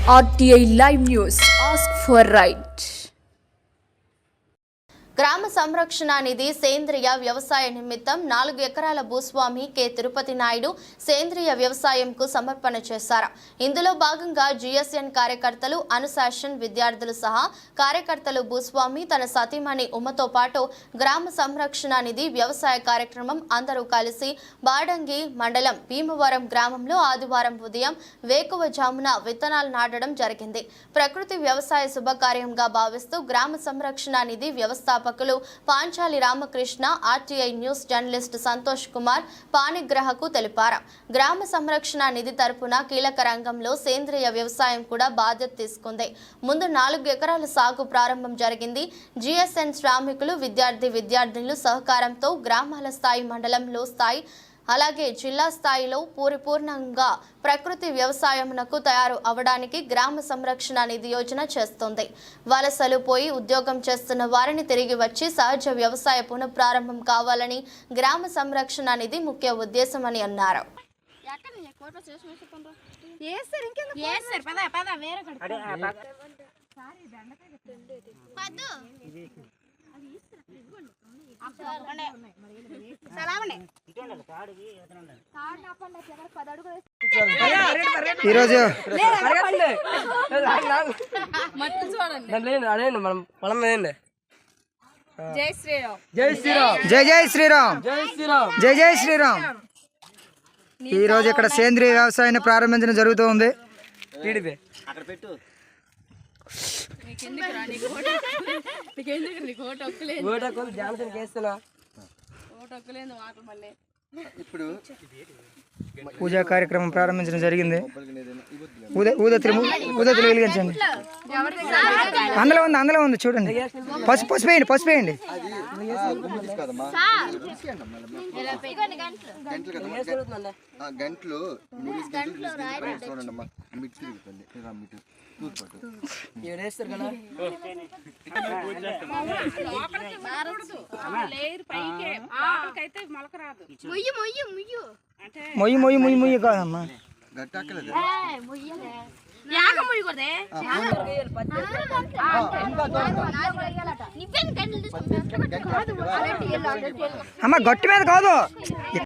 RTI Live News. Ask for right. గ్రామ సంరక్షణ నిధి సేంద్రియ వ్యవసాయ నిమిత్తం 4 ఎకరాల భూస్వామి కె తిరుపతి నాయుడు సేంద్రియ వ్యవసాయంకు సమర్పణ చేశారు. ఇందులో భాగంగా జిఎస్ఎన్ కార్యకర్తలు, అనుశాసన్ విద్యార్థులు సహా కార్యకర్తలు భూస్వామి తన సతీమణి ఉమ్మతో పాటు గ్రామ సంరక్షణ నిధి వ్యవసాయ కార్యక్రమం అందరూ కలిసి బాడంగి మండలం భీమవరం గ్రామంలో ఆదివారం ఉదయం వేకువజామున విత్తనాలు నాటడం జరిగింది. ప్రకృతి వ్యవసాయ శుభకార్యంగా భావిస్తూ గ్రామ సంరక్షణ నిధి వ్యవస్థాపకులు Panchali Ramakrishna RTI news journalist Santosh Kumar పాణిగ్రహకు తెలిపారు. గ్రామ సంరక్షణ నిధి తరపున కీలక రంగంలో సేంద్రియ వ్యవసాయం కూడా బాధ్యత తీసుకుంది. ముందు 4 ఎకరాల సాగు ప్రారంభం జరిగింది. జిఎస్ఎన్ శ్రామికులు, విద్యార్థినుల సహకారంతో గ్రామాల స్థాయి, మండలంలో స్థాయి, అలాగే జిల్లా స్థాయిలో పూర్ణంగా ప్రకృతి వ్యవసాయమునకు తయారు అవడానికి గ్రామ సంరక్షణ నిధి యోజన చేస్తోంది. వలసలు పోయి ఉద్యోగం చేస్తున్న వారిని తిరిగి వచ్చి సహజ వ్యవసాయ పునఃప్రారంభం కావాలని గ్రామ సంరక్షణ నిధి ముఖ్య ఉద్దేశమని అన్నారు. ఈరోజు జై శ్రీరామ్, జై జై శ్రీరామ్, జై జై శ్రీరామ్. ఈరోజు ఇక్కడ సేంద్రియ వ్యవసాయాన్ని ప్రారంభించడం జరుగుతుంది. పూజా కార్యక్రమం ప్రారంభించడం జరిగింది. ఊదతులు వెలిగించండి. అందులో ఉంది చూడండి. పసుపు వేయండి. గంటలు మొయ్యి కాదమ్మా. అమ్మ గట్టి మీద కాదు.